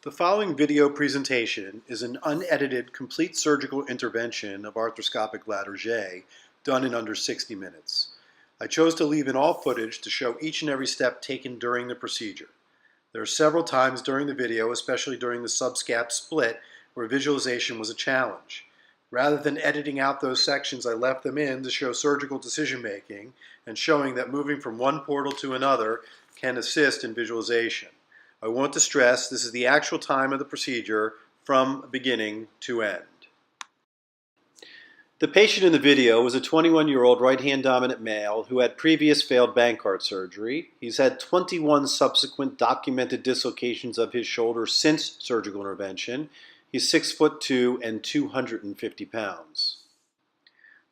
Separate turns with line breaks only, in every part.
The following video presentation is an unedited complete surgical intervention of arthroscopic Latarjet done in under 60 minutes. I chose to leave in all footage to show each and every step taken during the procedure. There are several times during the video, especially during the subscap split, where visualization was a challenge. Rather than editing out those sections, I left them in to show surgical decision making and showing that moving from one portal to another can assist in visualization. I want to stress this is the actual time of the procedure from beginning to end. The patient in the video was a 21-year-old right-hand dominant male who had previous failed Bankart surgery. He's had 21 subsequent documented dislocations of his shoulder since surgical intervention. He's 6'2" and 250 pounds.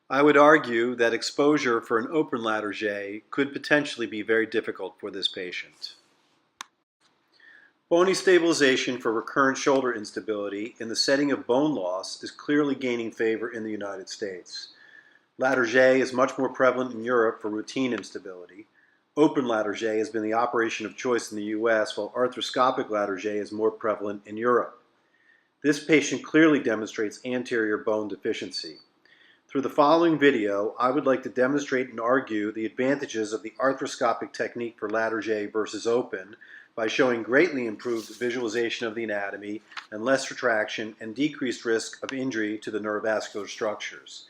I would argue that exposure for an open Latarjet could potentially be very difficult for this patient. Bony stabilization for recurrent shoulder instability in the setting of bone loss is clearly gaining favor in the United States. Latarjet is much more prevalent in Europe for routine instability. Open Latarjet has been the operation of choice in the US, while arthroscopic Latarjet is more prevalent in Europe. This patient clearly demonstrates anterior bone deficiency. Through the following video, I would like to demonstrate and argue the advantages of the arthroscopic technique for Latarjet versus open by showing greatly improved visualization of the anatomy and less retraction and decreased risk of injury to the neurovascular structures.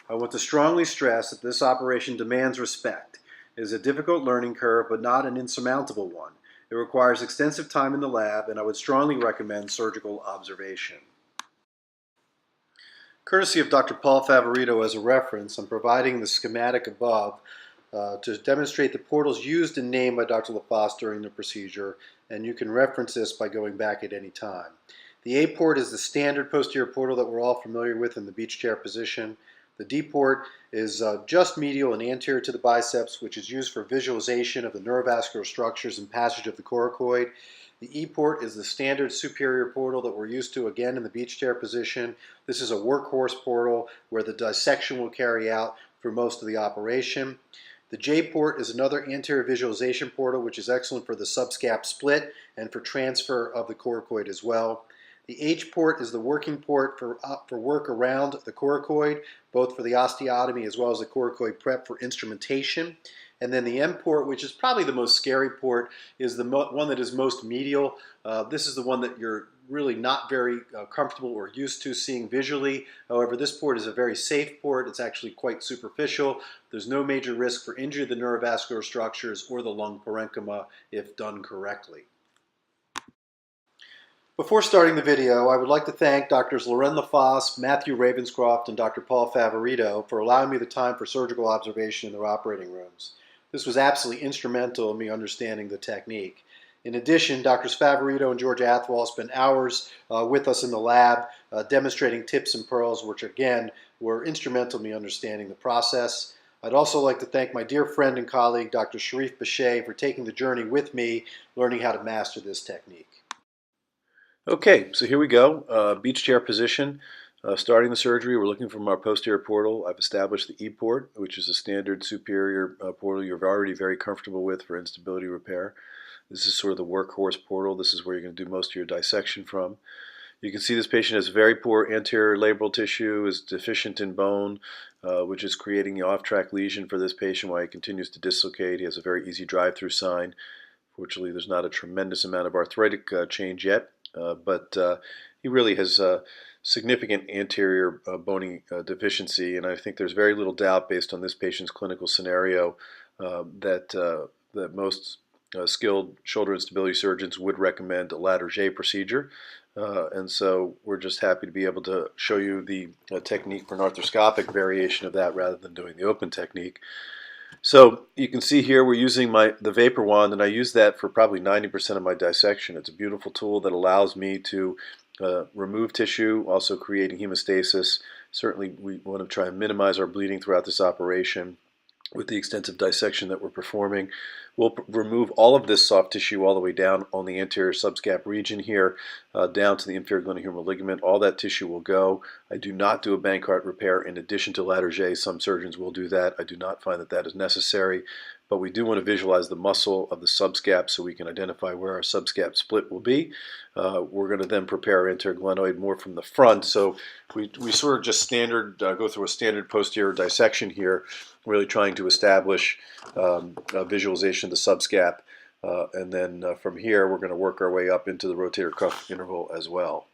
I want to strongly stress that this operation demands respect. It is a difficult learning curve, but not an insurmountable one. It requires extensive time in the lab, and I would strongly recommend surgical observation. Courtesy of Dr. Paul Favorito as a reference, I'm providing the schematic above to demonstrate the portals used and named by Dr. LaFosse during the procedure, and you can reference this by going back at any time. The A port is the standard posterior portal that we're all familiar with in the beach chair position. The D port is just medial and anterior to the biceps, which is used for visualization of the neurovascular structures and passage of the coracoid. The E port is the standard superior portal that we're used to again in the beach chair position. This is a workhorse portal where the dissection will carry out for most of the operation. The J port is another anterior visualization portal, which is excellent for the subscap split and for transfer of the coracoid as well. The H port is the working port for work around the coracoid, both for the osteotomy as well as the coracoid prep for instrumentation. And then the M port, which is probably the most scary port, is the one that is most medial. This is the one that you're really not very comfortable or used to seeing visually. However, this port is a very safe port. It's actually quite superficial. There's no major risk for injury of the neurovascular structures or the lung parenchyma if done correctly. Before starting the video, I would like to thank Drs. Loren LaFosse, Matthew Ravenscroft, and Dr. Paul Favorito for allowing me the time for surgical observation in their operating rooms. This was absolutely instrumental in me understanding the technique. In addition, Drs. Favorito and George Athwal spent hours with us in the lab demonstrating tips and pearls, which again were instrumental in me understanding the process. I'd also like to thank my dear friend and colleague, Dr. Sharif Bachet, for taking the journey with me, learning how to master this technique. Okay, so here we go. Beach chair position. Starting the surgery, we're looking from our posterior portal. I've established the E port, which is a standard superior portal you're already very comfortable with for instability repair. This is sort of the workhorse portal. This is where you're going to do most of your dissection from. You can see this patient has very poor anterior labral tissue, is deficient in bone, which is creating the off-track lesion for this patient while he continues to dislocate. He has a very easy drive-through sign. Fortunately, there's not a tremendous amount of arthritic change yet, but he really has significant anterior bony deficiency, and I think there's very little doubt based on this patient's clinical scenario that most skilled shoulder instability surgeons would recommend a Latarjet procedure, and so we're just happy to be able to show you the technique for an arthroscopic variation of that rather than doing the open technique. So you can see here we're using the vapor wand, and I use that for probably 90% of my dissection. It's a beautiful tool that allows me to remove tissue, also creating hemostasis. Certainly we want to try and minimize our bleeding throughout this operation with the extensive dissection that we're performing. We'll remove all of this soft tissue all the way down on the anterior subscap region here, down to the inferior glenohumeral ligament. All that tissue will go. I do not do a Bankart repair in addition to Latarjet. Some surgeons will do that. I do not find that that is necessary, but we do want to visualize the muscle of the subscap so we can identify where our subscap split will be. We're going to then prepare our anterior glenoid more from the front. So we sort of just go through a standard posterior dissection here, really trying to establish a visualization of the subscap. And then from here, we're going to work our way up into the rotator cuff interval as well.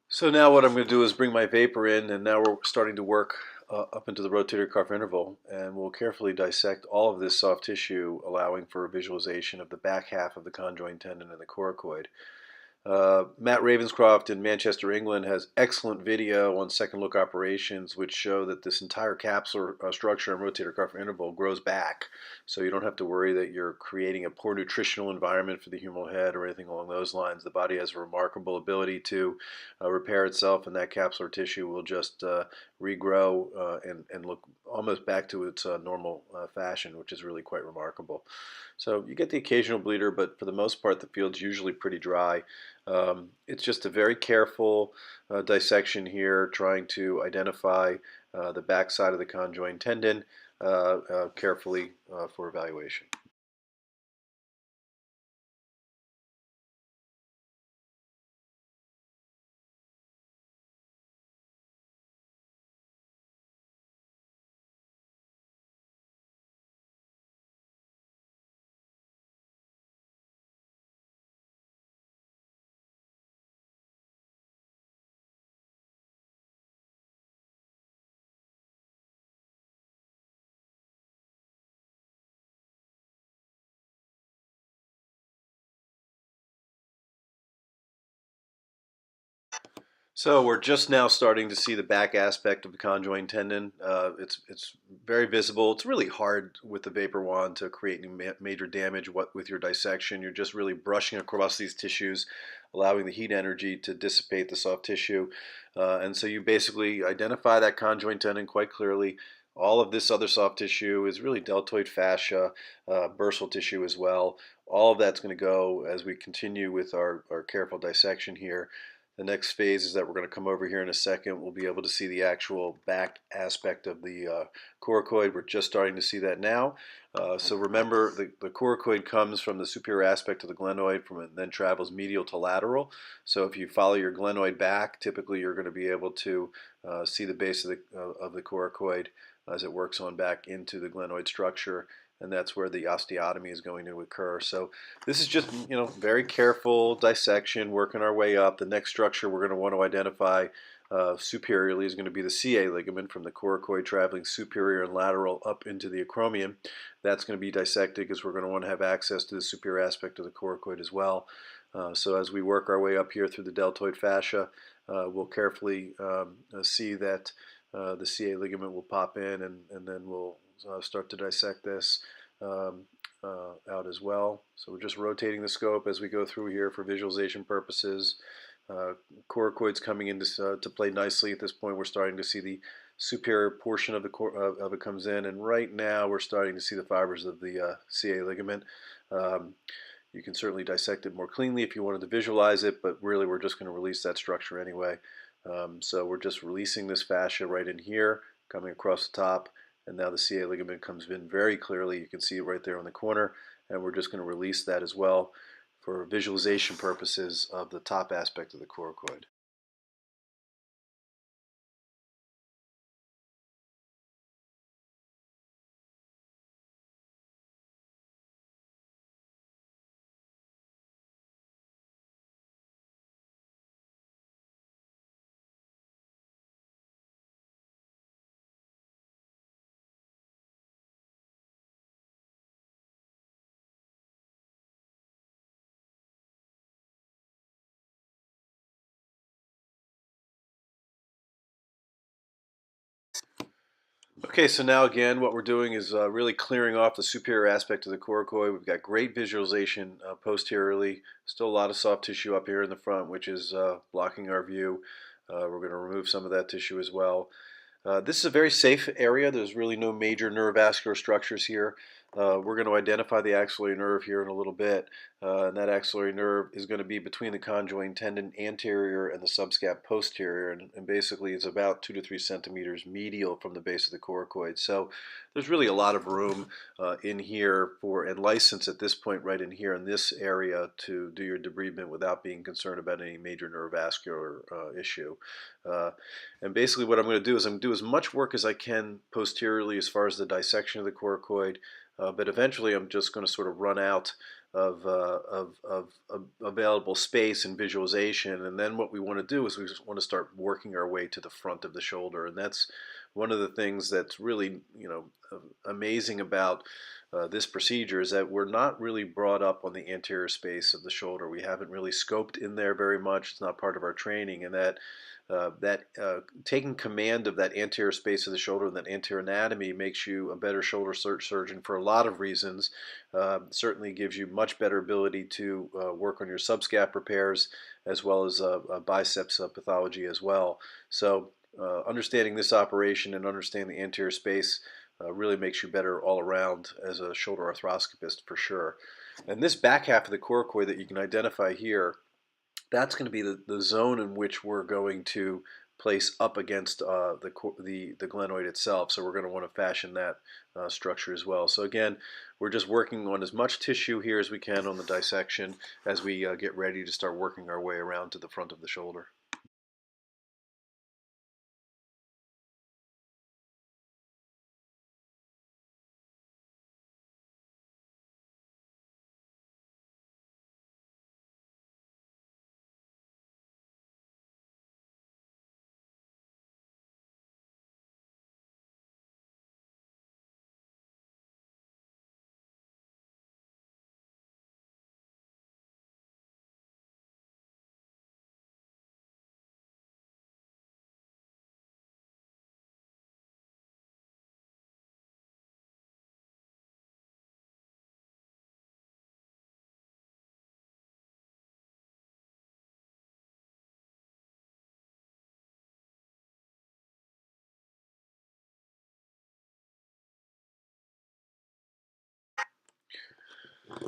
So now what I'm going to do is bring my vapor in, and now we're starting to work up into the rotator cuff interval, and we'll carefully dissect all of this soft tissue, allowing for a visualization of the back half of the conjoined tendon and the coracoid. Matt Ravenscroft in Manchester, England, has excellent video on second look operations which show that this entire capsular structure and rotator cuff interval grows back. So you don't have to worry that you're creating a poor nutritional environment for the humeral head or anything along those lines. The body has a remarkable ability to repair itself, and that capsular tissue will just regrow and look almost back to its normal fashion, which is really quite remarkable. So you get the occasional bleeder, but for the most part the field's usually pretty dry. It's just a very careful dissection here, trying to identify the backside of the conjoined tendon carefully for evaluation. So we're just now starting to see the back aspect of the conjoined tendon. It's very visible. It's really hard with the vapor wand to create any major damage with your dissection. You're just really brushing across these tissues, allowing the heat energy to dissipate the soft tissue. And so you basically identify that conjoined tendon quite clearly. All of this other soft tissue is really deltoid fascia, bursal tissue as well. All of that's going to go as we continue with our careful dissection here. The next phase is that we're going to come over here in a second. We'll be able to see the actual back aspect of the coracoid. We're just starting to see that now. So remember, the coracoid comes from the superior aspect of the glenoid and then travels medial to lateral. So if you follow your glenoid back, typically you're going to be able to see the base of the coracoid as it works on back into the glenoid structure, and that's where the osteotomy is going to occur. So this is just, very careful dissection, working our way up. The next structure we're going to want to identify superiorly is going to be the CA ligament from the coracoid traveling superior and lateral up into the acromion. That's going to be dissected because we're going to want to have access to the superior aspect of the coracoid as well. So as we work our way up here through the deltoid fascia, we'll carefully see that the CA ligament will pop in, and then we'll start to dissect this out as well. So we're just rotating the scope as we go through here for visualization purposes. Coracoid's coming into to play nicely at this point. We're starting to see the superior portion of it comes in, and right now we're starting to see the fibers of the CA ligament. You can certainly dissect it more cleanly if you wanted to visualize it, but really we're just going to release that structure anyway. So we're just releasing this fascia right in here, coming across the top, and now the CA ligament comes in very clearly. You can see it right there on the corner, and we're just going to release that as well for visualization purposes of the top aspect of the coracoid. Okay, so now again, what we're doing is really clearing off the superior aspect of the coracoid. We've got great visualization posteriorly. Still a lot of soft tissue up here in the front, which is blocking our view. We're going to remove some of that tissue as well. This is a very safe area. There's really no major neurovascular structures here. We're going to identify the axillary nerve here in a little bit, and that axillary nerve is going to be between the conjoined tendon anterior and the subscap posterior, and basically it's about 2 to 3 centimeters medial from the base of the coracoid. So there's really a lot of room in here for, and license at this point right in here in this area to do your debridement without being concerned about any major neurovascular issue. Uh, and basically what I'm going to do is I'm going to do as much work as I can posteriorly as far as the dissection of the coracoid, but eventually I'm just going to sort of run out of available space and visualization. And then what we want to do is we just want to start working our way to the front of the shoulder. And that's one of the things that's really, amazing about this procedure is that we're not really brought up on the anterior space of the shoulder. We haven't really scoped in there very much. It's not part of our training, and taking command of that anterior space of the shoulder and that anterior anatomy makes you a better shoulder surgeon for a lot of reasons. Certainly gives you much better ability to work on your subscap repairs as well as biceps pathology as well. So understanding this operation and understanding the anterior space really makes you better all around as a shoulder arthroscopist for sure. And this back half of the coracoid that you can identify here, that's going to be the zone in which we're going to place up against the glenoid itself. So we're going to want to fashion that structure as well. So again, we're just working on as much tissue here as we can on the dissection as we get ready to start working our way around to the front of the shoulder.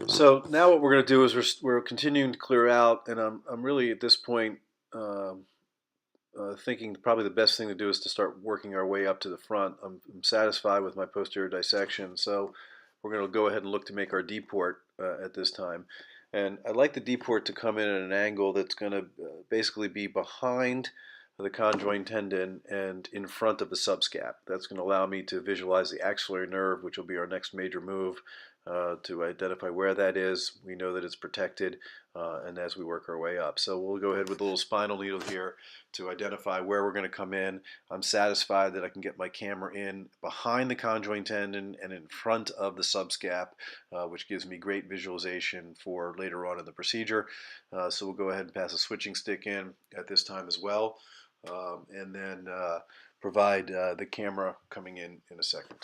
So now what we're going to do is we're continuing to clear out, and I'm really at this point thinking probably the best thing to do is to start working our way up to the front. I'm satisfied with my posterior dissection, so we're going to go ahead and look to make our D-port at this time. And I'd like the D-port to come in at an angle that's going to basically be behind the conjoined tendon and in front of the subscap. That's going to allow me to visualize the axillary nerve, which will be our next major move, to identify where that is. We know that it's protected, and as we work our way up. So we'll go ahead with a little spinal needle here to identify where we're going to come in. I'm satisfied that I can get my camera in behind the conjoined tendon and in front of the subscap, which gives me great visualization for later on in the procedure. So we'll go ahead and pass a switching stick in at this time as well, and then provide the camera coming in a second.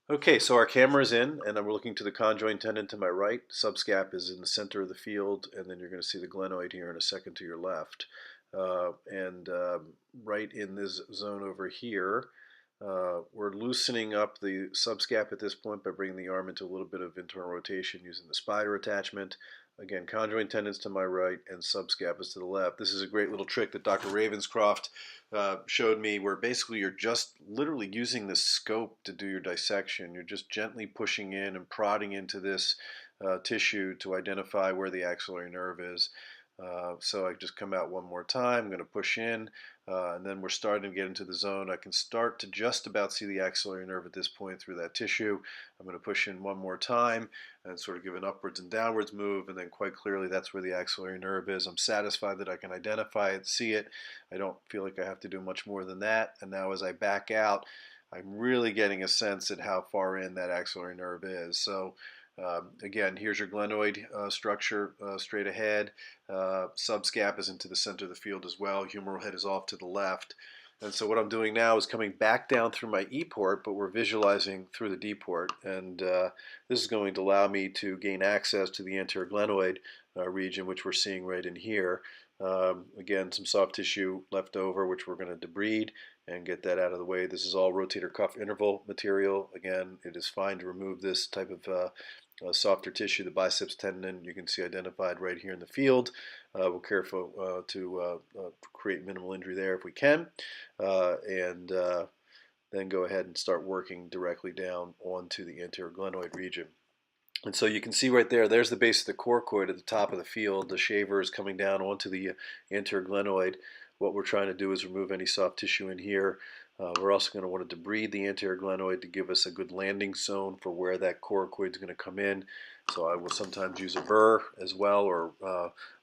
Okay, so our camera is in, and I'm looking to the conjoined tendon to my right. Subscap is in the center of the field, and then you're going to see the glenoid here in a second to your left. And right in this zone over here, we're loosening up the subscap at this point by bringing the arm into a little bit of internal rotation using the spider attachment. Again, conjoined tendons to my right and subscap is to the left. This is a great little trick that Dr. Ravenscroft showed me, where basically you're just literally using the scope to do your dissection. You're just gently pushing in and prodding into this tissue to identify where the axillary nerve is. So I just come out one more time. I'm going to push in, and then we're starting to get into the zone. I can start to just about see the axillary nerve at this point through that tissue. I'm going to push in one more time and sort of give an upwards and downwards move, and then quite clearly that's where the axillary nerve is. I'm satisfied that I can identify it, see it. I don't feel like I have to do much more than that. And now as I back out, I'm really getting a sense at how far in that axillary nerve is. So again, here's your glenoid structure straight ahead. Subscap is into the center of the field as well. Humeral head is off to the left. And so what I'm doing now is coming back down through my E port, but we're visualizing through the D port. And this is going to allow me to gain access to the anterior glenoid region, which we're seeing right in here. Again, some soft tissue left over, which we're going to debride and get that out of the way. This is all rotator cuff interval material. Again, it is fine to remove this type of softer tissue. The biceps tendon you can see identified right here in the field. We're careful to create minimal injury there if we can, and then go ahead and start working directly down onto the anterior glenoid region. And so you can see right there, there's the base of the coracoid at the top of the field. The shaver is coming down onto the anterior glenoid. What we're trying to do is remove any soft tissue in here. We're also going to want to debride the anterior glenoid to give us a good landing zone for where that coracoid is going to come in. So I will sometimes use a burr as well, or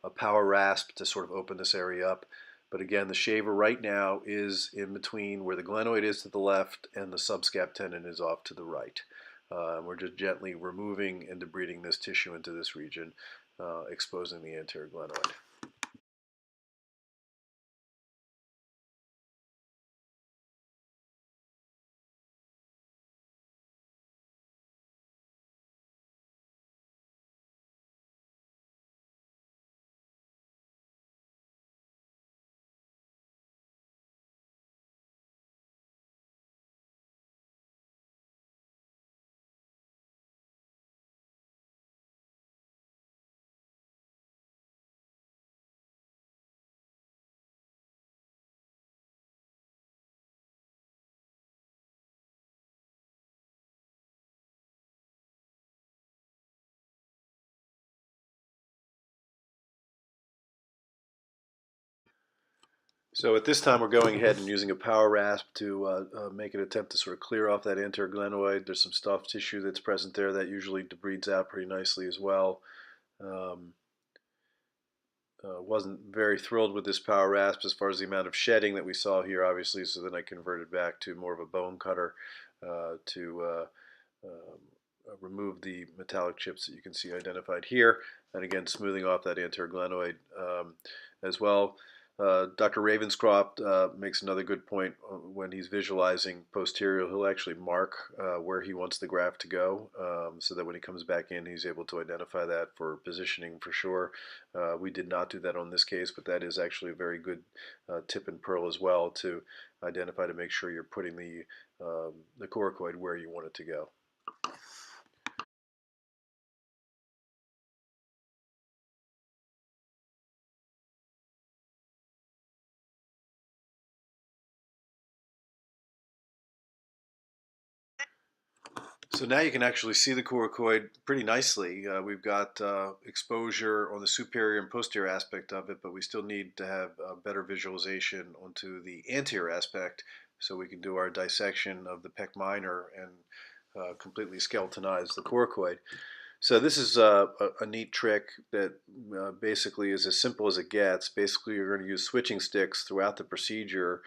a power rasp to sort of open this area up. But again, the shaver right now is in between where the glenoid is to the left and the subscap tendon is off to the right. We're just gently removing and debriding this tissue into this region, exposing the anterior glenoid. So at this time, we're going ahead and using a power rasp to make an attempt to sort of clear off that anterior glenoid. There's some soft tissue that's present there that usually debrides out pretty nicely as well. Um, wasn't very thrilled with this power rasp as far as the amount of shedding that we saw here, obviously, so then I converted back to more of a bone cutter to remove the metallic chips that you can see identified here, and again smoothing off that anterior glenoid as well. Dr. Ravenscroft makes another good point when he's visualizing posterior. He'll actually mark where he wants the graft to go, so that when he comes back in, he's able to identify that for positioning for sure. We did not do that on this case, but that is actually a very good tip and pearl as well to identify to make sure you're putting the coracoid where you want it to go. So now you can actually see the coracoid pretty nicely. We've got exposure on the superior and posterior aspect of it, but we still need to have better visualization onto the anterior aspect so we can do our dissection of the pec minor and completely skeletonize the coracoid. So this is a neat trick that basically is as simple as it gets. Basically, you're going to use switching sticks throughout the procedure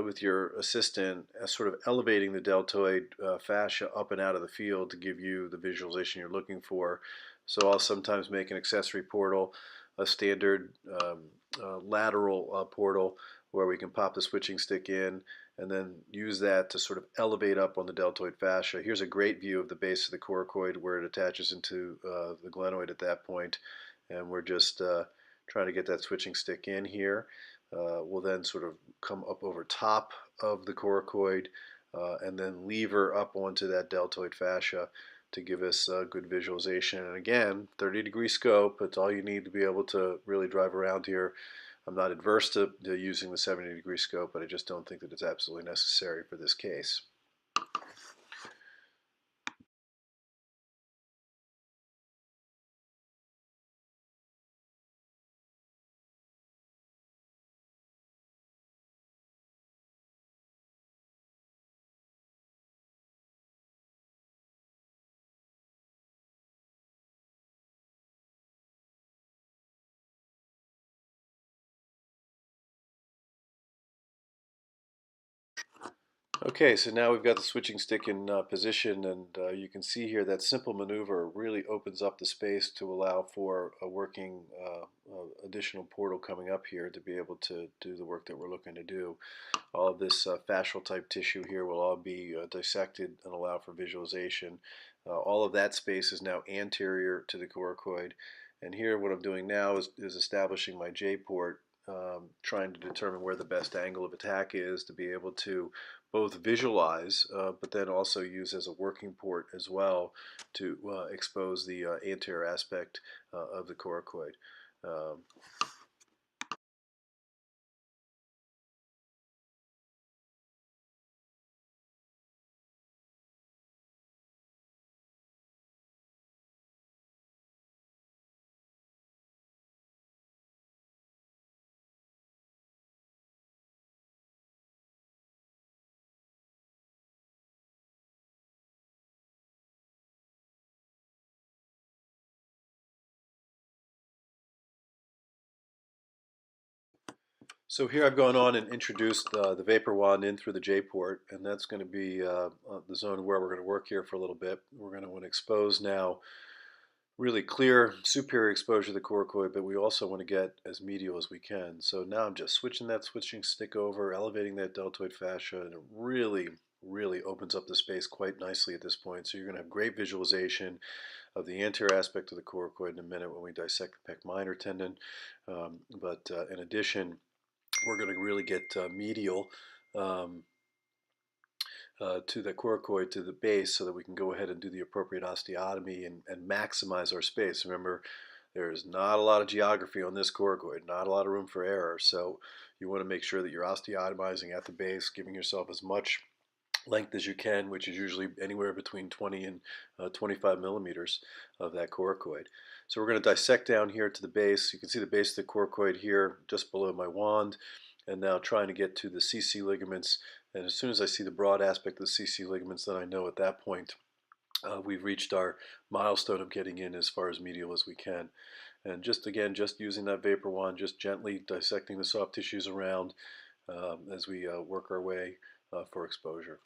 with your assistant, sort of elevating the deltoid fascia up and out of the field to give you the visualization you're looking for. So I'll sometimes make an accessory portal, a standard lateral portal where we can pop the switching stick in and then use that to sort of elevate up on the deltoid fascia. Here's a great view of the base of the coracoid where it attaches into the glenoid at that point, and we're just trying to get that switching stick in here. We'll then sort of come up over top of the coracoid and then lever up onto that deltoid fascia to give us good visualization. And again, 30-degree scope, that's all you need to be able to really drive around here. I'm not adverse to using the 70-degree scope, but I just don't think that it's absolutely necessary for this case. Okay, so now we've got the switching stick in position, and you can see here that simple maneuver really opens up the space to allow for a working additional portal coming up here to be able to do the work that we're looking to do. All of this fascial type tissue here will all be dissected and allow for visualization. All of that space is now anterior to the coracoid, and here what I'm doing now is establishing my J port, trying to determine where the best angle of attack is to be able to both visualize, but then also use as a working port as well to expose the anterior aspect of the coracoid. Um, So here I've gone on and introduced the vapor wand in through the J port, and that's going to be the zone where we're going to work here for a little bit. We're going to want to expose now really clear superior exposure to the coracoid, but we also want to get as medial as we can. So now I'm just switching that switching stick over, elevating that deltoid fascia, and it really opens up the space quite nicely at this point. So you're going to have great visualization of the anterior aspect of the coracoid in a minute when we dissect the pec minor tendon. But in addition, we're going to really get medial um, to the coracoid, to the base, so that we can go ahead and do the appropriate osteotomy and maximize our space. Remember, there's not a lot of geography on this coracoid, not a lot of room for error, so you want to make sure that you're osteotomizing at the base, giving yourself as much length as you can, which is usually anywhere between 20 and 25 millimeters of that coracoid. So we're going to dissect down here to the base. You can see the base of the coracoid here just below my wand, and now trying to get to the CC ligaments. And as soon as I see the broad aspect of the CC ligaments, then I know at that point we've reached our milestone of getting in as far as medial as we can. And just again, just using that vapor wand, just gently dissecting the soft tissues around as we work our way for exposure.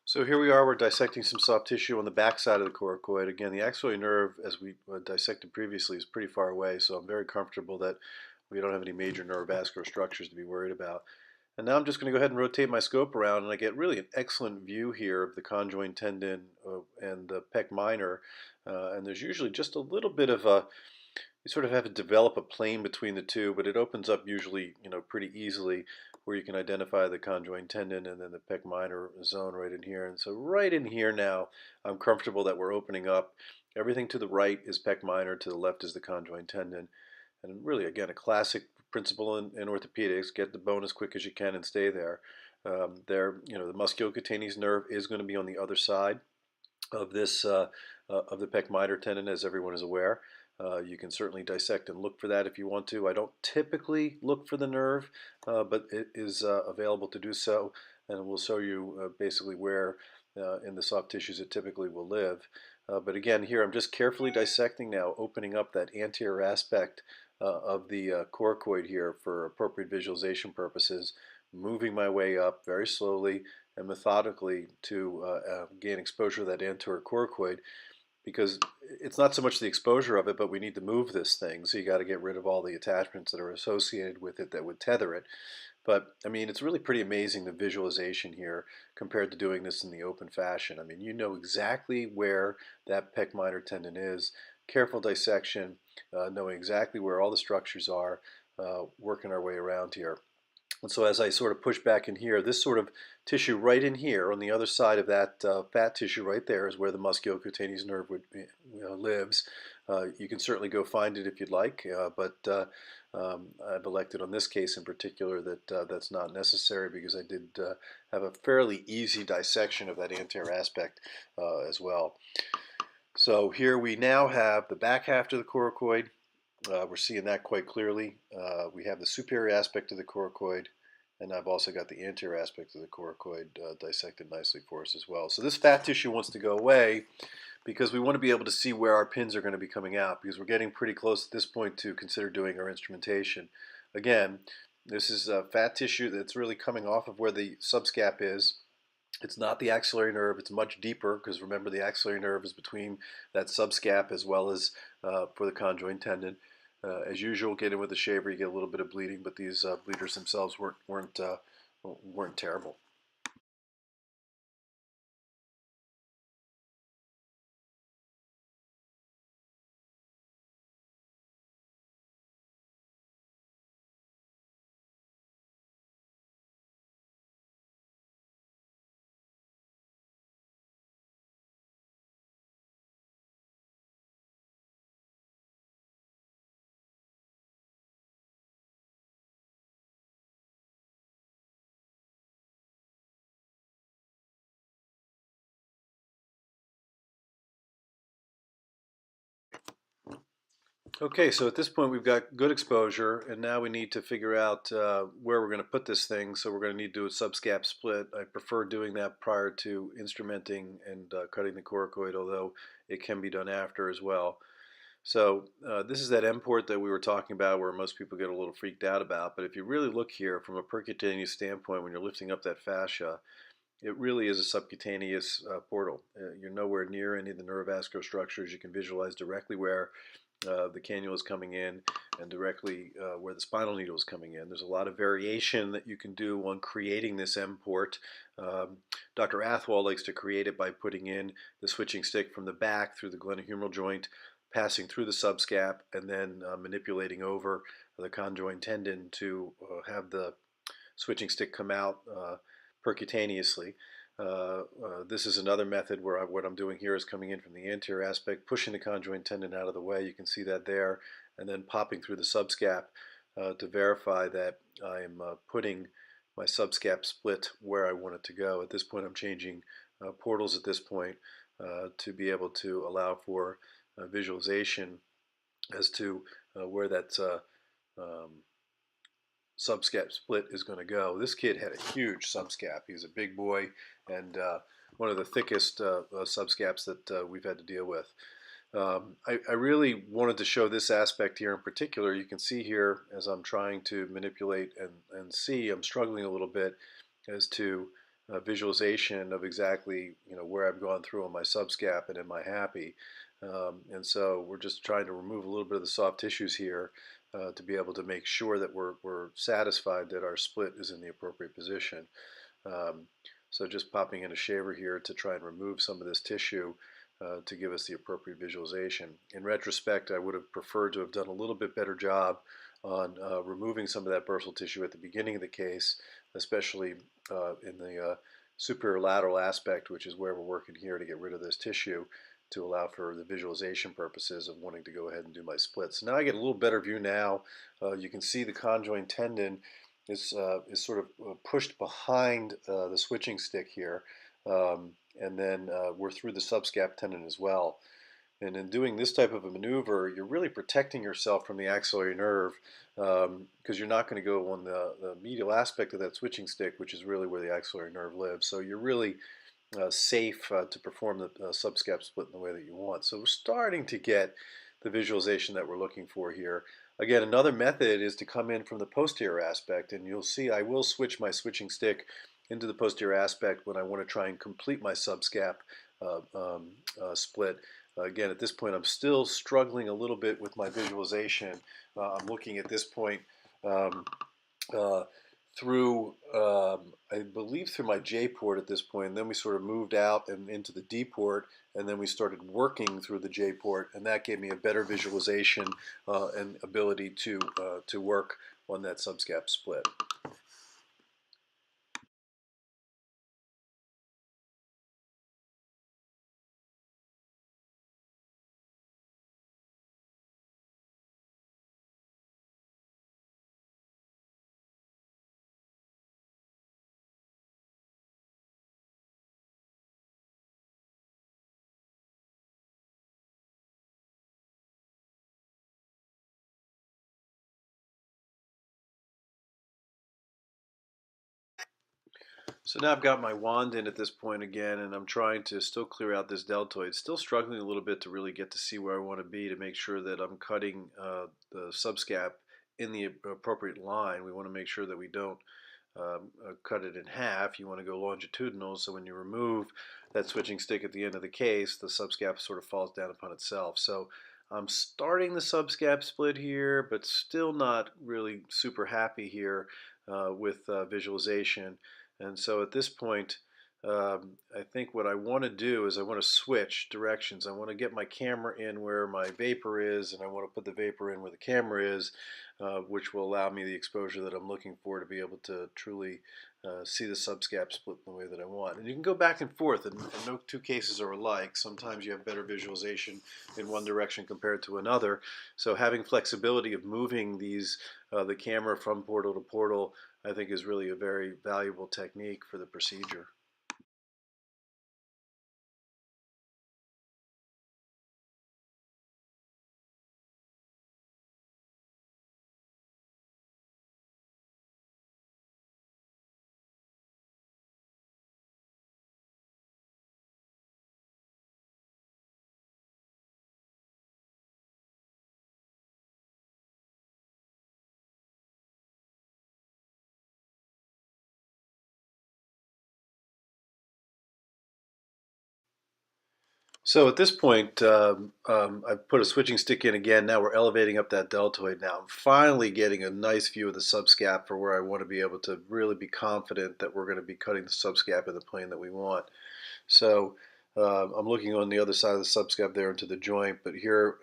So here we are, we're dissecting some soft tissue on the back side of the coracoid. Again, the axillary nerve, as we dissected previously, is pretty far away, so I'm very comfortable that we don't have any major neurovascular structures to be worried about. And now I'm just going to go ahead and rotate my scope around, and I get really an excellent view here of the conjoint tendon and the pec minor. And there's usually just a little bit of a, you sort of have to develop a plane between the two, but it opens up usually, pretty easily, where you can identify the conjoint tendon and then the pec minor zone right in here. And so right in here now, I'm comfortable that we're opening up. Everything to the right is pec minor, to the left is the conjoint tendon. And really, again, a classic principle in orthopedics: get the bone as quick as you can and stay there. The musculocutaneous nerve is going to be on the other side of this of the pec minor tendon, as everyone is aware. You can certainly dissect and look for that if you want to. I don't typically look for the nerve, but it is available to do so, and we'll show you basically where in the soft tissues it typically will live. But again, here I'm just carefully dissecting now, opening up that anterior aspect of the coracoid here for appropriate visualization purposes, moving my way up very slowly and methodically to gain exposure to that anterior coracoid, because it's not so much the exposure of it, but we need to move this thing. So you got to get rid of all the attachments that are associated with it that would tether it. But I mean, it's really pretty amazing, the visualization here compared to doing this in the open fashion. I mean, you know exactly where that pec minor tendon is. Careful dissection, knowing exactly where all the structures are, working our way around here. And so as I sort of push back in here, this sort of tissue right in here on the other side of that fat tissue right there is where the musculocutaneous nerve lives. You can certainly go find it if you'd like, but I've elected on this case in particular that that's not necessary because I did have a fairly easy dissection of that anterior aspect as well. So here we now have the back half of the coracoid. We're seeing that quite clearly. We have the superior aspect of the coracoid, and I've also got the anterior aspect of the coracoid dissected nicely for us as well. So this fat tissue wants to go away because we want to be able to see where our pins are going to be coming out, because we're getting pretty close at this point to consider doing our instrumentation. Again, this is fat tissue that's really coming off of where the subscap is. It's not the axillary nerve. It's much deeper because remember the axillary nerve is between that subscap as well as for the conjoint tendon. As usual, get in with a shaver, you get a little bit of bleeding, but these bleeders themselves weren't terrible. Okay, so at this point we've got good exposure, and now we need to figure out where we're going to put this thing. So we're going to need to do a subscap split. I prefer doing that prior to instrumenting and cutting the coracoid, although it can be done after as well. So this is that M port that we were talking about where most people get a little freaked out about. But if you really look here from a percutaneous standpoint, when you're lifting up that fascia, it really is a subcutaneous portal. You're nowhere near any of the neurovascular structures. You can visualize directly where the cannula is coming in and directly where the spinal needle is coming in. There's a lot of variation that you can do on creating this M port. Dr. Athwal likes to create it by putting in the switching stick from the back through the glenohumeral joint, passing through the subscap, and then manipulating over the conjoint tendon to have the switching stick come out percutaneously. This is another method where what I'm doing here is coming in from the anterior aspect, pushing the conjoint tendon out of the way. You can see that there, and then popping through the subscap to verify that I'm putting my subscap split where I want it to go. At this point, I'm changing portals at this point to be able to allow for visualization as to where that subscap split is going to go. This kid had a huge subscap. He was a big boy and one of the thickest subscaps that we've had to deal with. I really wanted to show this aspect here in particular. You can see here as I'm trying to manipulate and see, I'm struggling a little bit as to visualization of exactly where I've gone through on my subscap and am I happy. And so we're just trying to remove a little bit of the soft tissues here to be able to make sure that we're satisfied that our split is in the appropriate position. So just popping in a shaver here to try and remove some of this tissue to give us the appropriate visualization. In retrospect, I would have preferred to have done a little bit better job on removing some of that bursal tissue at the beginning of the case, especially in the superior lateral aspect, which is where we're working here to get rid of this tissue to allow for the visualization purposes of wanting to go ahead and do my split. So now I get a little better view now. You can see the conjoint tendon is sort of pushed behind the switching stick here, and then we're through the subscap tendon as well. And in doing this type of a maneuver, you're really protecting yourself from the axillary nerve because you're not going to go on the medial aspect of that switching stick, which is really where the axillary nerve lives. So you're really safe to perform the subscap split in the way that you want. So we're starting to get the visualization that we're looking for here. Again, another method is to come in from the posterior aspect, and you'll see I will switch my switching stick into the posterior aspect when I want to try and complete my subscap split. Again, at this point, I'm still struggling a little bit with my visualization. I'm looking at this point through, I believe through my J port at this point, and then we sort of moved out and into the D port, and then we started working through the J port, and that gave me a better visualization and ability to work on that subscap split. So now I've got my wand in at this point again, and I'm trying to still clear out this deltoid. Still struggling a little bit to really get to see where I want to be to make sure that I'm cutting the subscap in the appropriate line. We want to make sure that we don't cut it in half. You want to go longitudinal, so when you remove that switching stick at the end of the case, the subscap sort of falls down upon itself. So I'm starting the subscap split here, but still not really super happy here with visualization. And so at this point, I think what I want to do is I want to switch directions. I want to get my camera in where my vapor is, and I want to put the vapor in where the camera is, which will allow me the exposure that I'm looking for to be able to truly see the subscap split in the way that I want. And you can go back and forth, and no two cases are alike. Sometimes you have better visualization in one direction compared to another. So having flexibility of moving the camera from portal to portal, I think is really a very valuable technique for the procedure. So at this point, I've put a switching stick in again. Now we're elevating up that deltoid. Now I'm finally getting a nice view of the subscap for where I want to be able to really be confident that we're going to be cutting the subscap in the plane that we want. So I'm looking on the other side of the subscap there into the joint, but here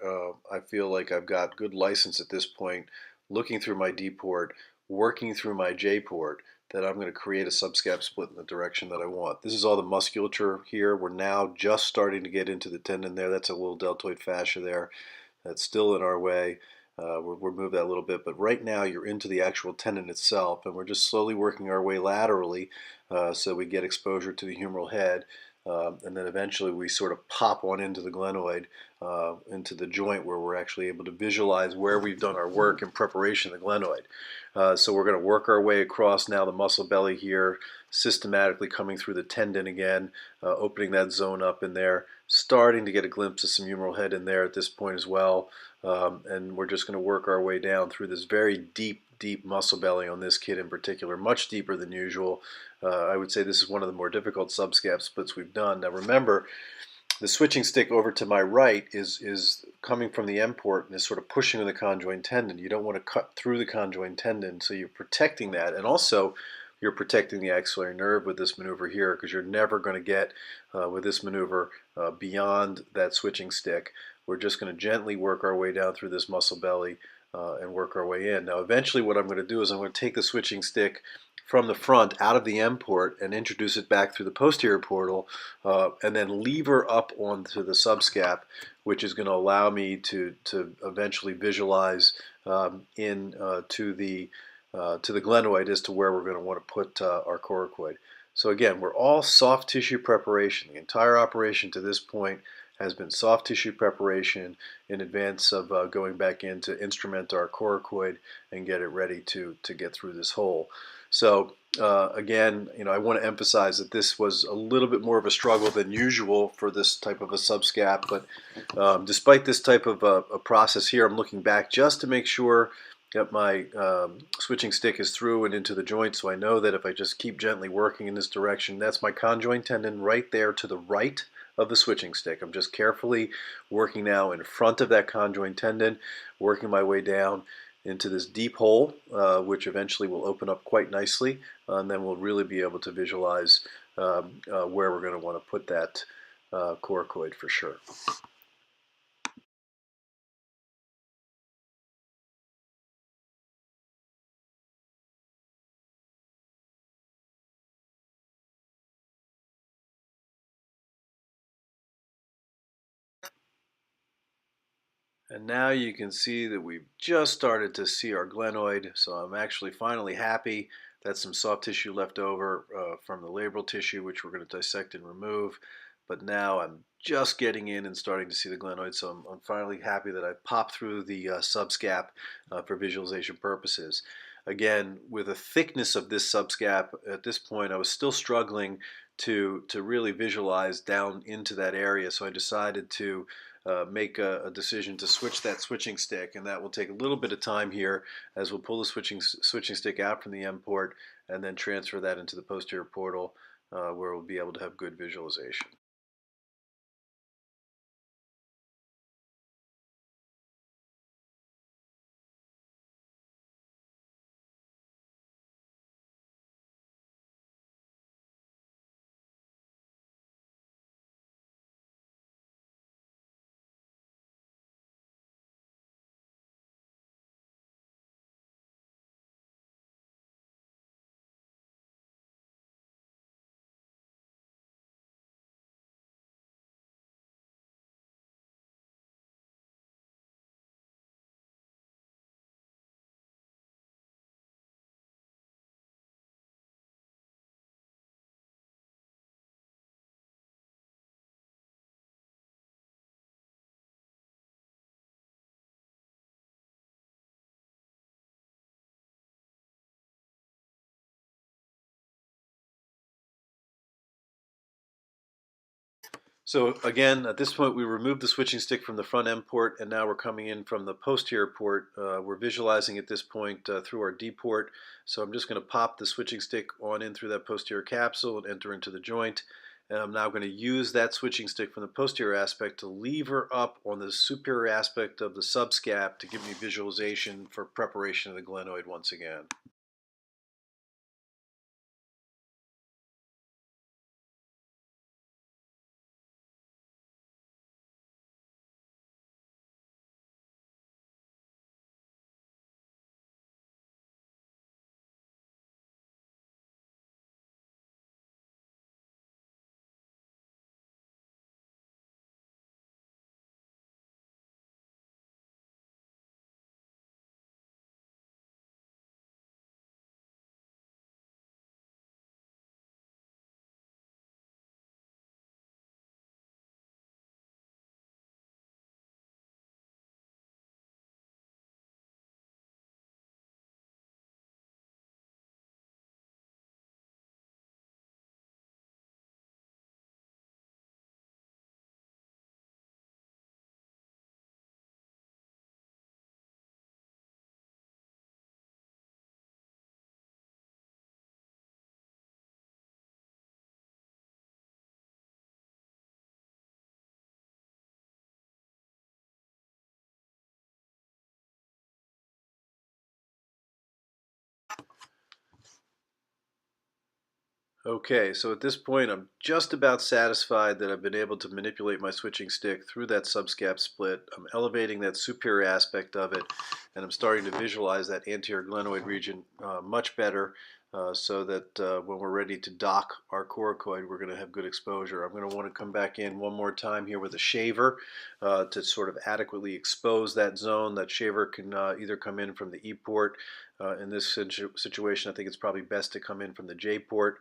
I feel like I've got good license at this point, looking through my D port, working through my J port, that I'm going to create a subscap split in the direction that I want. This is all the musculature here. We're now just starting to get into the tendon there. That's a little deltoid fascia there. That's still in our way. We'll move that a little bit, but right now you're into the actual tendon itself, and we're just slowly working our way laterally so we get exposure to the humeral head. And then eventually we sort of pop on into the glenoid, into the joint where we're actually able to visualize where we've done our work in preparation of the glenoid. So we're going to work our way across now the muscle belly here, systematically coming through the tendon again, opening that zone up in there, starting to get a glimpse of some humeral head in there at this point as well. And we're just going to work our way down through this very deep muscle belly on this kid in particular, much deeper than usual. I would say this is one of the more difficult subscap splits we've done. Now remember, the switching stick over to my right is coming from the M port and is sort of pushing the conjoined tendon. You don't want to cut through the conjoined tendon, so you're protecting that. And also, you're protecting the axillary nerve with this maneuver here, because you're never going to get, with this maneuver, beyond that switching stick. We're just going to gently work our way down through this muscle belly and work our way in. Now eventually what I'm going to do is I'm going to take the switching stick from the front out of the M port and introduce it back through the posterior portal, and then lever up onto the subscap, which is going to allow me to eventually visualize to the glenoid as to where we're going to want to put our coracoid. So again, we're all soft tissue preparation. The entire operation to this point has been soft tissue preparation in advance of going back in to instrument our coracoid and get it ready to get through this hole. So again, I want to emphasize that this was a little bit more of a struggle than usual for this type of a subscap, but despite this type of a process here, I'm looking back just to make sure that my switching stick is through and into the joint, so I know that if I just keep gently working in this direction, that's my conjoint tendon right there to the right of the switching stick. I'm just carefully working now in front of that conjoint tendon, working my way down into this deep hole, which eventually will open up quite nicely, and then we'll really be able to visualize where we're going to want to put that coracoid for sure. And now you can see that we've just started to see our glenoid, so I'm actually finally happy. That's some soft tissue left over from the labral tissue, which we're going to dissect and remove. But now I'm just getting in and starting to see the glenoid, so I'm finally happy that I popped through the subscap for visualization purposes. again, with the thickness of this subscap at this point, I was still struggling to really visualize down into that area. So I decided to make a decision to switch that switching stick, and that will take a little bit of time here as we'll pull the switching stick out from the M port and then transfer that into the posterior portal where we'll be able to have good visualization. So again, at this point, we removed the switching stick from the front end port, and now we're coming in from the posterior port. We're visualizing at this point through our D port. So I'm just going to pop the switching stick on in through that posterior capsule and enter into the joint. And I'm now going to use that switching stick from the posterior aspect to lever up on the superior aspect of the subscap to give me visualization for preparation of the glenoid once again. Okay, so at this point I'm just about satisfied that I've been able to manipulate my switching stick through that subscap split. I'm elevating that superior aspect of it, and I'm starting to visualize that anterior glenoid region much better so that when we're ready to dock our coracoid, we're going to have good exposure. I'm going to want to come back in one more time here with a shaver to sort of adequately expose that zone. That shaver can either come in from the E port. In this situation, I think it's probably best to come in from the J port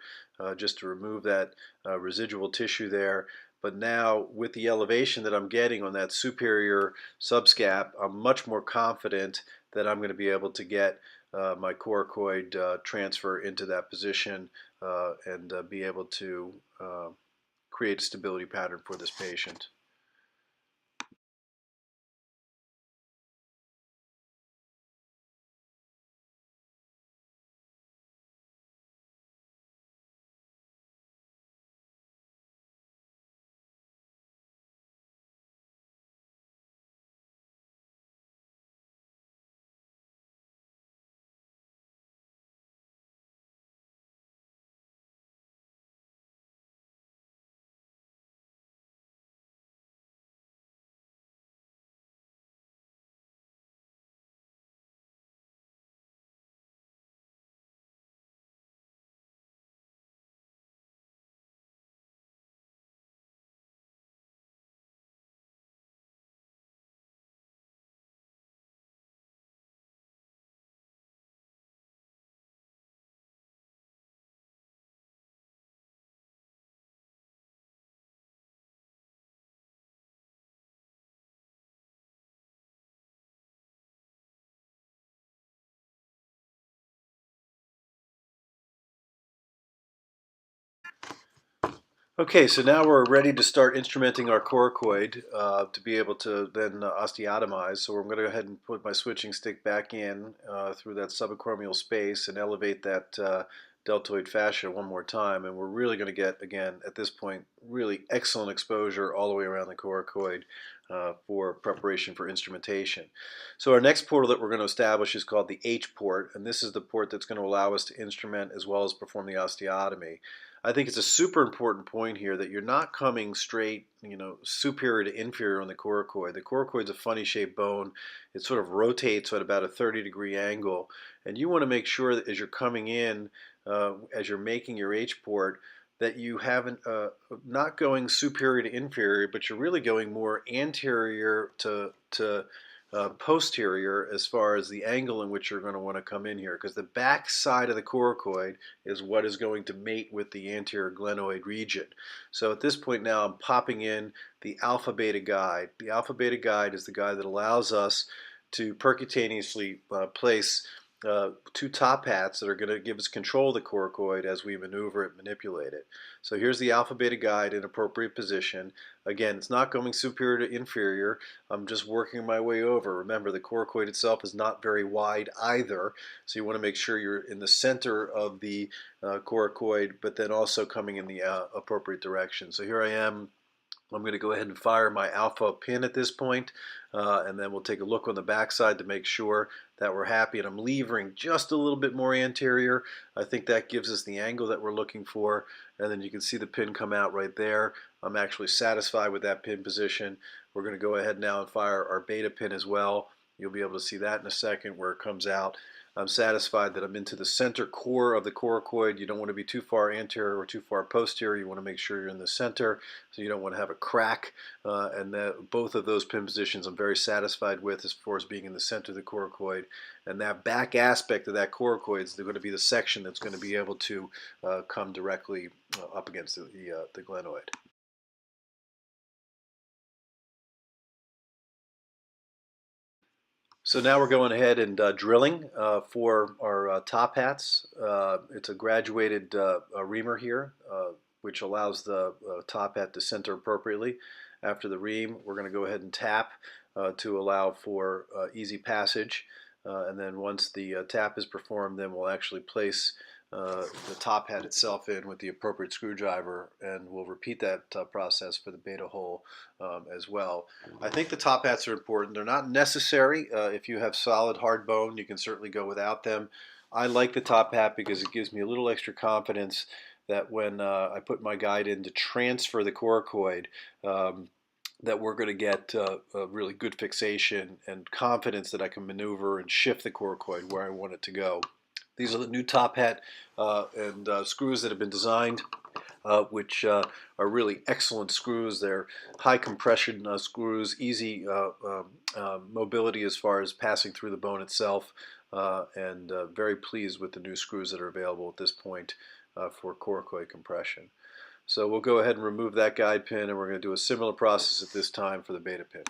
just to remove that residual tissue there. But now with the elevation that I'm getting on that superior subscap, I'm much more confident that I'm going to be able to get my coracoid transfer into that position and be able to create a stability pattern for this patient. Okay, so now we're ready to start instrumenting our coracoid to be able to then osteotomize. So I'm going to go ahead and put my switching stick back in through that subacromial space and elevate that deltoid fascia one more time. And we're really going to get, again, at this point, really excellent exposure all the way around the coracoid for preparation for instrumentation. So our next portal that we're going to establish is called the H port, and this is the port that's going to allow us to instrument as well as perform the osteotomy. I think it's a super important point here that you're not coming straight, superior to inferior on the coracoid. The coracoid's a funny shaped bone. It sort of rotates at about a 30-degree angle. And you want to make sure that as you're coming in, as you're making your H port, that you haven't, not going superior to inferior, but you're really going more anterior to posterior as far as the angle in which you're going to want to come in here, because the back side of the coracoid is what is going to mate with the anterior glenoid region. So at this point now I'm popping in the alpha beta guide. The alpha beta guide is the guide that allows us to percutaneously place two top hats that are going to give us control of the coracoid as we maneuver it, manipulate it. So here's the alpha beta guide in appropriate position. Again, it's not going superior to inferior. I'm just working my way over. Remember, the coracoid itself is not very wide either, so you want to make sure you're in the center of the coracoid, but then also coming in the appropriate direction. So here I am. I'm going to go ahead and fire my alpha pin at this point, and then we'll take a look on the backside to make sure that we're happy. And I'm levering just a little bit more anterior. I think that gives us the angle that we're looking for, and then you can see the pin come out right there. I'm actually satisfied with that pin position. We're going to go ahead now and fire our beta pin as well. You'll be able to see that in a second where it comes out. I'm satisfied that I'm into the center core of the coracoid. You don't want to be too far anterior or too far posterior. You want to make sure you're in the center, so you don't want to have a crack. And both of those pin positions I'm very satisfied with as far as being in the center of the coracoid. And that back aspect of that coracoid is going to be the section that's going to be able to come directly up against the glenoid. So now we're going ahead and drilling for our top hats. It's a graduated reamer here, which allows the top hat to center appropriately. After the ream, we're going to go ahead and tap to allow for easy passage. And then once the tap is performed, then we'll actually place the top hat itself in with the appropriate screwdriver, and we'll repeat that process for the beta hole as well. I think the top hats are important. They're not necessary. If you have solid hard bone, you can certainly go without them. I like the top hat because it gives me a little extra confidence that when I put my guide in to transfer the coracoid, that we're going to get a really good fixation and confidence that I can maneuver and shift the coracoid where I want it to go. These are the new top hat and screws that have been designed, which are really excellent screws. They're high compression screws, easy mobility as far as passing through the bone itself, and very pleased with the new screws that are available at this point for coracoid compression. So we'll go ahead and remove that guide pin, and we're going to do a similar process at this time for the beta pin.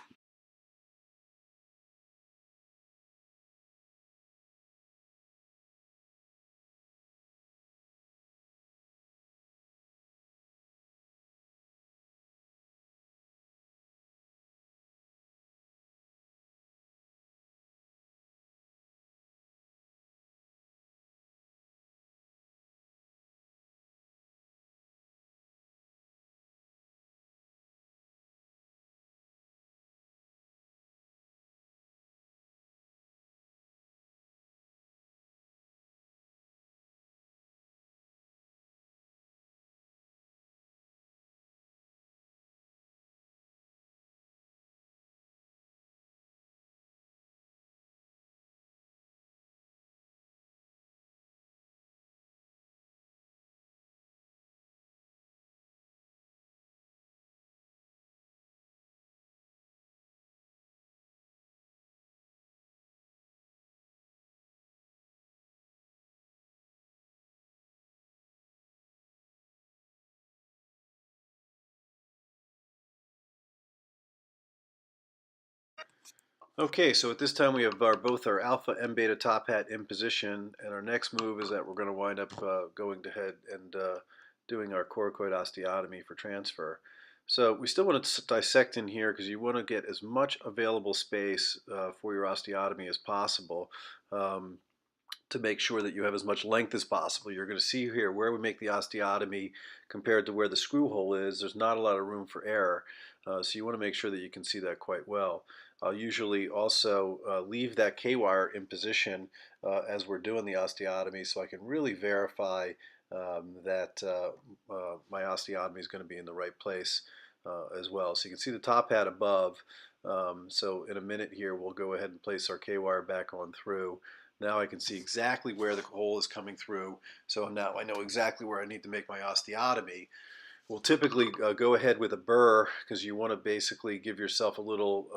Okay, so at this time we have both our alpha and beta top hat in position, and our next move is that we're going to wind up going ahead and doing our coracoid osteotomy for transfer. So we still want to dissect in here because you want to get as much available space for your osteotomy as possible. To make sure that you have as much length as possible. You're going to see here where we make the osteotomy compared to where the screw hole is. There's not a lot of room for error, so you want to make sure that you can see that quite well. I'll usually also leave that K-wire in position as we're doing the osteotomy so I can really verify that my osteotomy is going to be in the right place as well. So you can see the top hat above. So in a minute here we'll go ahead and place our K-wire back on through. Now I can see exactly where the hole is coming through, so now I know exactly where I need to make my osteotomy. We'll typically go ahead with a burr because you want to basically give yourself a little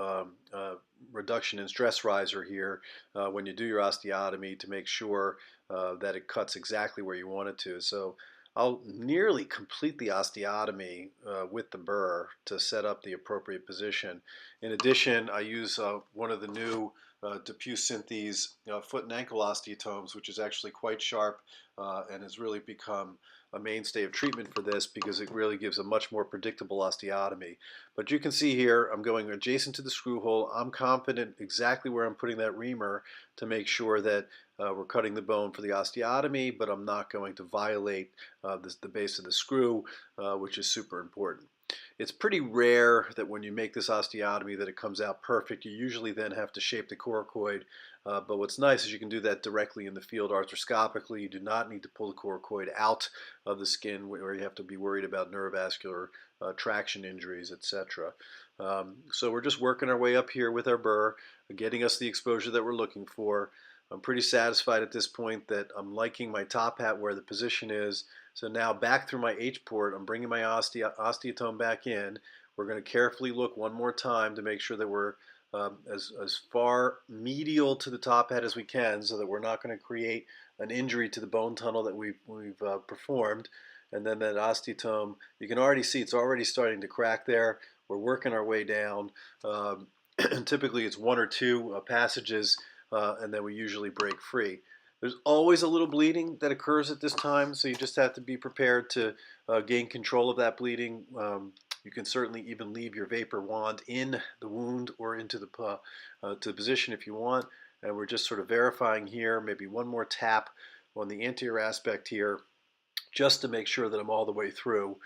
reduction in stress riser here when you do your osteotomy to make sure that it cuts exactly where you want it to. So I'll nearly complete the osteotomy with the burr to set up the appropriate position. In addition, I use one of the new diffuse Synthes foot and ankle osteotomes, which is actually quite sharp and has really become a mainstay of treatment for this because it really gives a much more predictable osteotomy. But you can see here I'm going adjacent to the screw hole. I'm confident exactly where I'm putting that reamer to make sure that we're cutting the bone for the osteotomy, but I'm not going to violate the base of the screw, which is super important. It's pretty rare that when you make this osteotomy that it comes out perfect. You usually then have to shape the coracoid, but what's nice is you can do that directly in the field arthroscopically. You do not need to pull the coracoid out of the skin where you have to be worried about neurovascular traction injuries, etc. So we're just working our way up here with our burr, getting us the exposure that we're looking for. I'm pretty satisfied at this point that I'm liking my top hat where the position is. So now back through my H port, I'm bringing my osteotome back in. We're going to carefully look one more time to make sure that we're as far medial to the top hat as we can so that we're not going to create an injury to the bone tunnel that we've performed. And then that osteotome, you can already see it's already starting to crack there. We're working our way down. Typically it's one or two passages and then we usually break free. There's always a little bleeding that occurs at this time, so you just have to be prepared to gain control of that bleeding. You can certainly even leave your vapor wand in the wound or into the to the position if you want. And we're just sort of verifying here, maybe one more tap on the anterior aspect here, just to make sure that I'm all the way through.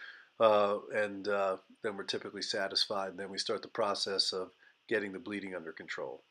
And then we're typically satisfied. And then we start the process of getting the bleeding under control.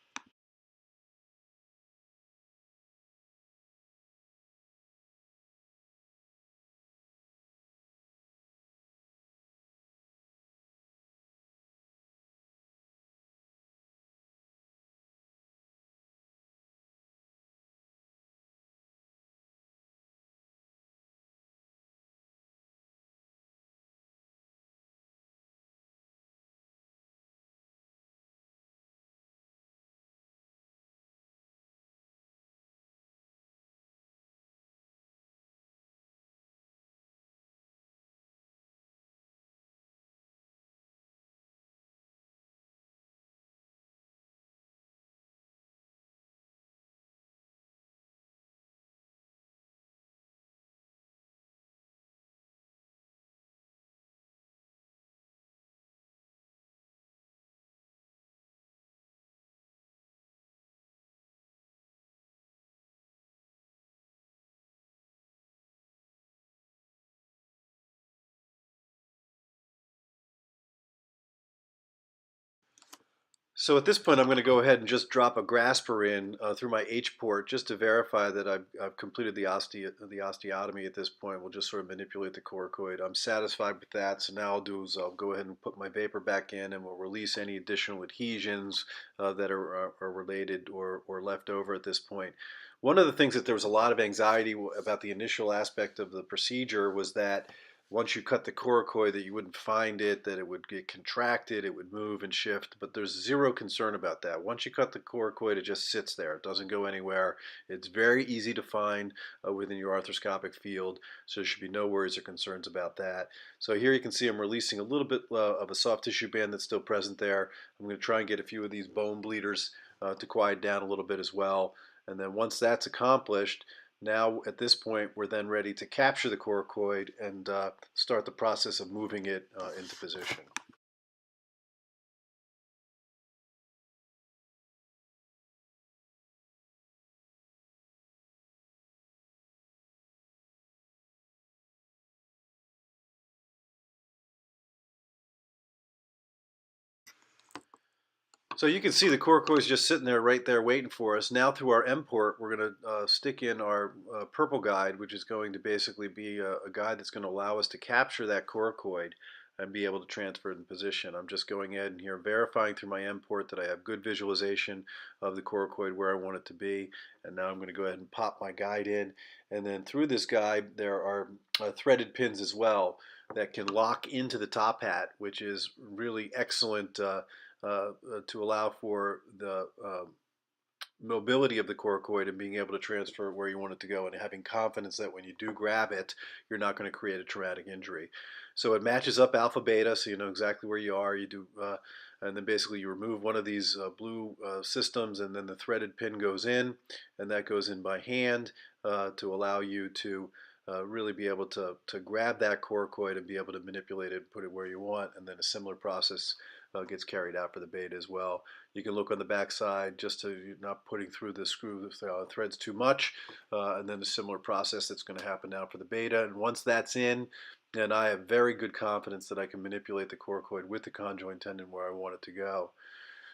So at this point, I'm going to go ahead and just drop a grasper in through my H port just to verify that I've completed the osteotomy at this point. We'll just sort of manipulate the coracoid. I'm satisfied with that. So now I'll do is I'll go ahead and put my vapor back in and we'll release any additional adhesions that are related or left over at this point. One of the things that there was a lot of anxiety about the initial aspect of the procedure was that once you cut the coracoid that you wouldn't find it, that it would get contracted, it would move and shift, but there's zero concern about that. Once you cut the coracoid, it just sits there. It doesn't go anywhere. It's very easy to find within your arthroscopic field, so there should be no worries or concerns about that. So here you can see I'm releasing a little bit of a soft tissue band that's still present there. I'm going to try and get a few of these bone bleeders to quiet down a little bit as well. And then once that's accomplished, Now, at this point, we're then ready to capture the coracoid and start the process of moving it into position. So you can see the coracoid is just sitting there right there waiting for us. Now through our M port, we're going to stick in our purple guide, which is going to basically be a guide that's going to allow us to capture that coracoid and be able to transfer it in position. I'm just going ahead and here verifying through my M port that I have good visualization of the coracoid where I want it to be. And now I'm going to go ahead and pop my guide in. And then through this guide, there are threaded pins as well that can lock into the top hat, which is really excellent to allow for the mobility of the coracoid and being able to transfer it where you want it to go, and having confidence that when you do grab it, you're not going to create a traumatic injury. So it matches up alpha beta, so you know exactly where you are. You do, and then basically you remove one of these blue systems, and then the threaded pin goes in, and that goes in by hand to allow you to really be able to grab that coracoid and be able to manipulate it and put it where you want, and then a similar process gets carried out for the beta as well. You can look on the back side just to you're not putting through the screw threads too much, and then a similar process that's going to happen now for the beta. And once that's in, then I have very good confidence that I can manipulate the coracoid with the conjoint tendon where I want it to go.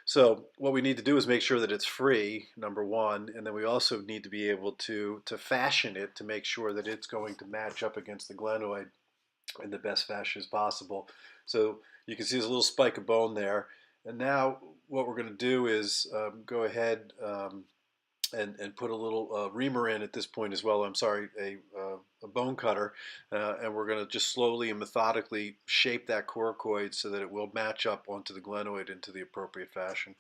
So what we need to do is make sure that it's free, number one, and then we also need to be able to fashion it to make sure that it's going to match up against the glenoid in the best fashion as possible. So you can see there's a little spike of bone there. And now what we're going to do is go ahead and put a little reamer in at this point as well. I'm sorry, a bone cutter. And we're going to just slowly and methodically shape that coracoid so that it will match up onto the glenoid into the appropriate fashion.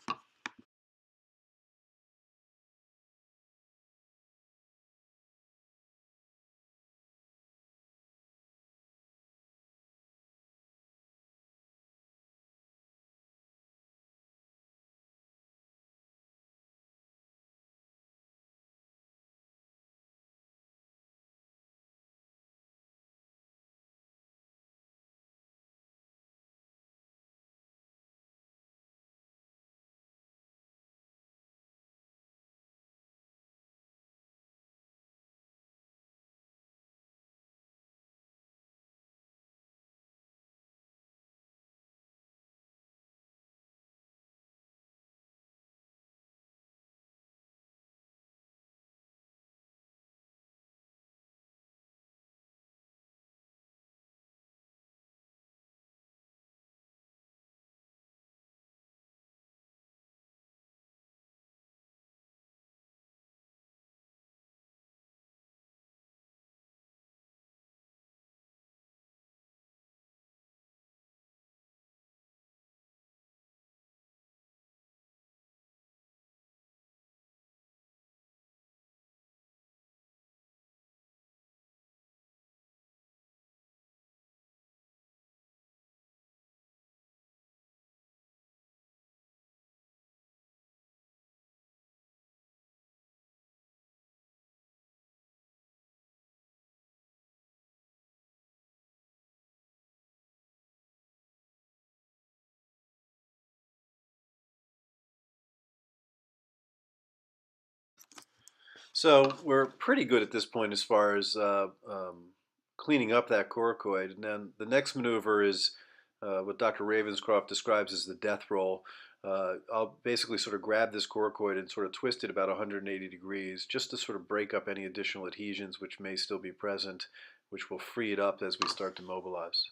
So we're pretty good at this point as far as cleaning up that coracoid. And then the next maneuver is what Dr. Ravenscroft describes as the death roll. I'll basically sort of grab this coracoid and sort of twist it about 180 degrees just to sort of break up any additional adhesions which may still be present, which will free it up as we start to mobilize.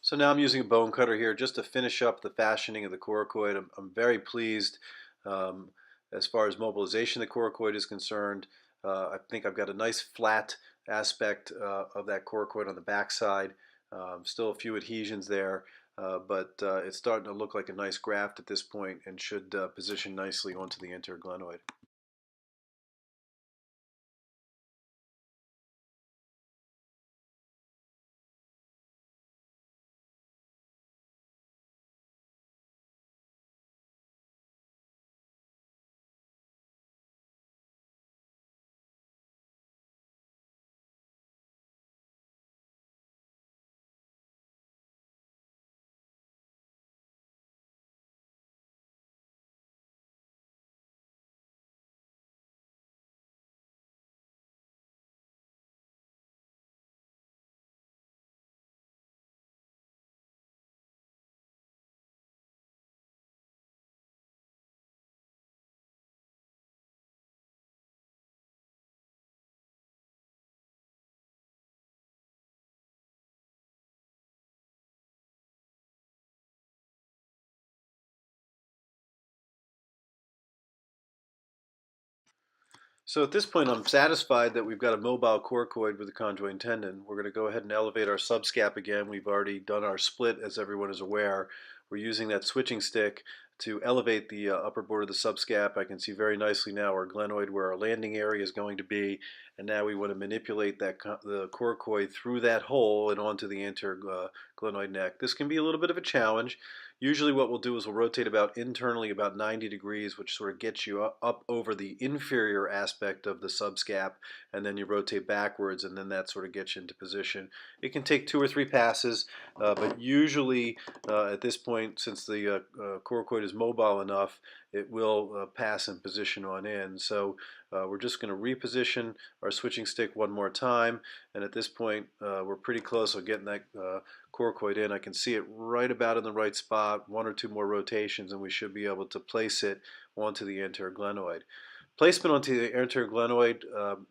So now I'm using a bone cutter here just to finish up the fashioning of the coracoid. I'm very pleased um, as far as mobilization of the coracoid is concerned. I think I've got a nice flat aspect of that coracoid on the backside. Still a few adhesions there, but it's starting to look like a nice graft at this point and should position nicely onto the anterior glenoid. So at this point, I'm satisfied that we've got a mobile coracoid with a conjoined tendon. We're going to go ahead and elevate our subscap again. We've already done our split, as everyone is aware. We're using that switching stick to elevate the upper border of the subscap. I can see very nicely now our glenoid where our landing area is going to be, and now we want to manipulate the coracoid through that hole and onto the anterior glenoid neck. This can be a little bit of a challenge. Usually what we'll do is we'll rotate internally about 90 degrees, which sort of gets you up over the inferior aspect of the subscap, and then you rotate backwards, and then that sort of gets you into position. It can take 2 or 3 passes, but usually at this point, since the coracoid is mobile enough, it will pass and position on in. So we're just going to reposition our switching stick one more time, and at this point we're pretty close on getting that coracoid in. I can see it right about in the right spot, 1 or 2 more rotations, and we should be able to place it onto the anterior glenoid. Placement onto the anterior glenoid,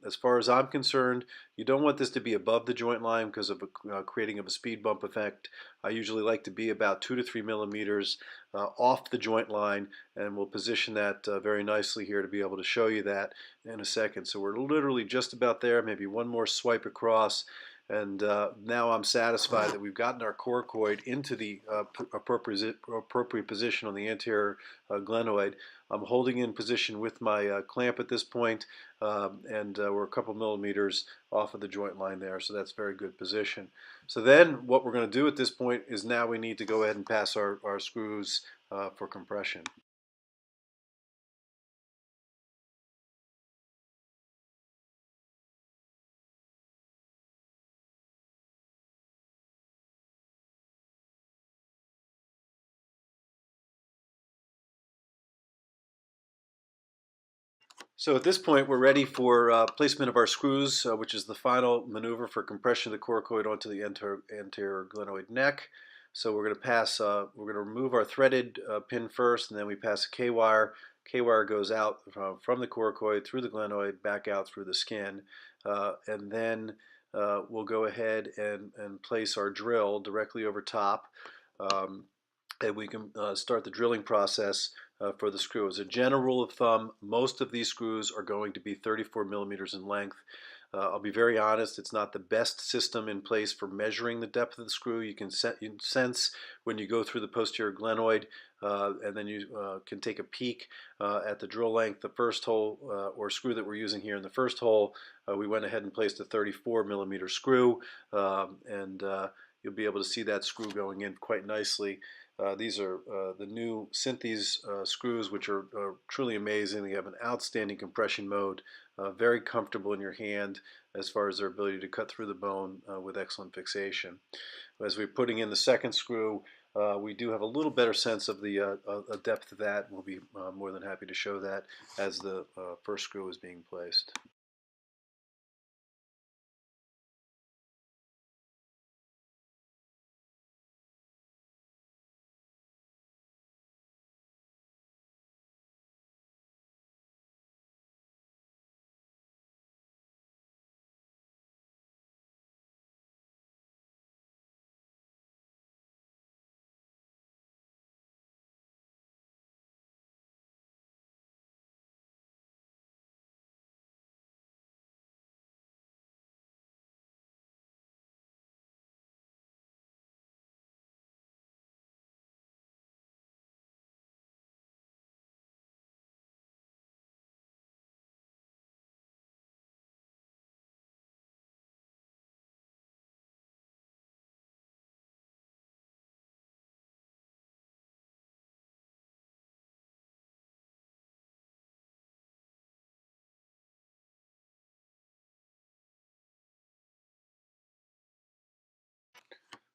as far as I'm concerned, you don't want this to be above the joint line because of creating of a speed bump effect. I usually like to be about 2 to 3 millimeters off the joint line, and we'll position that very nicely here to be able to show you that in a second. So we're literally just about there, maybe one more swipe across, and now I'm satisfied that we've gotten our coracoid into the appropriate position on the anterior glenoid. I'm holding in position with my clamp at this point, and we're a couple millimeters off of the joint line there, so that's very good position. So then what we're going to do at this point is now we need to go ahead and pass our screws for compression. So at this point, we're ready for placement of our screws, which is the final maneuver for compression of the coracoid onto the anterior glenoid neck. So we're going to we're going to remove our threaded pin first, and then we pass a K-wire. K-wire goes out from the coracoid through the glenoid, back out through the skin, and then we'll go ahead and place our drill directly over top. And we can start the drilling process for the screw. As a general rule of thumb, most of these screws are going to be 34 millimeters in length. I'll be very honest, it's not the best system in place for measuring the depth of the screw. You can sense when you go through the posterior glenoid, and then you can take a peek at the drill length. The first hole or screw that we're using here in the first hole, we went ahead and placed a 34 millimeter screw, and you'll be able to see that screw going in quite nicely. These are the new Synthes screws, which are truly amazing. They have an outstanding compression mode, very comfortable in your hand as far as their ability to cut through the bone with excellent fixation. As we're putting in the second screw, we do have a little better sense of the depth of that. We'll be more than happy to show that as the first screw is being placed.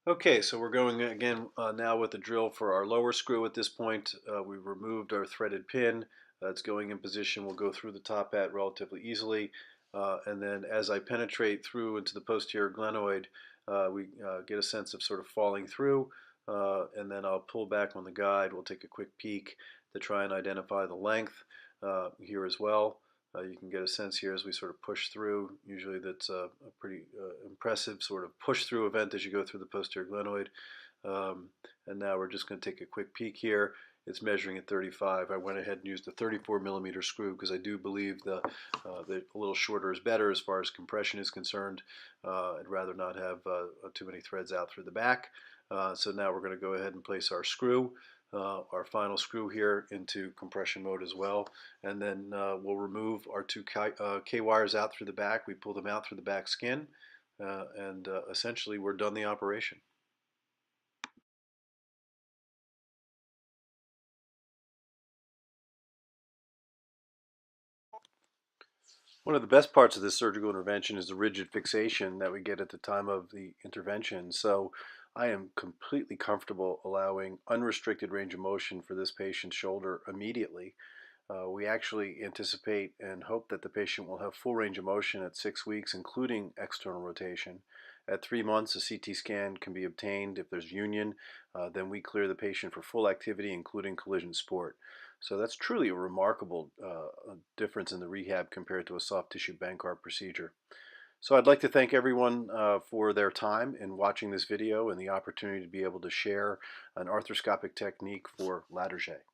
Okay, so we're going again now with the drill for our lower screw at this point. We've removed our threaded pin. It's going in position. We'll go through the top hat relatively easily. And then as I penetrate through into the posterior glenoid, we get a sense of sort of falling through. And then I'll pull back on the guide. We'll take a quick peek to try and identify the length here as well. You can get a sense here as we sort of push through. Usually that's a pretty impressive sort of push through event as you go through the posterior glenoid. And now we're just going to take a quick peek here. It's measuring at 35. I went ahead and used a 34 millimeter screw because I do believe that a little shorter is better as far as compression is concerned. I'd rather not have too many threads out through the back. So now we're going to go ahead and place our screw. Our final screw here into compression mode as well, and then we'll remove our two K wires out through the back. We pull them out through the back skin, and essentially we're done the operation. One of the best parts of this surgical intervention is the rigid fixation that we get at the time of the intervention. So I am completely comfortable allowing unrestricted range of motion for this patient's shoulder immediately. We actually anticipate and hope that the patient will have full range of motion at 6 weeks, including external rotation. At 3 months, a CT scan can be obtained. If there's union, then we clear the patient for full activity, including collision sport. So that's truly a remarkable difference in the rehab compared to a soft tissue Bankart procedure. So I'd like to thank everyone for their time in watching this video and the opportunity to be able to share an arthroscopic technique for Latarjet.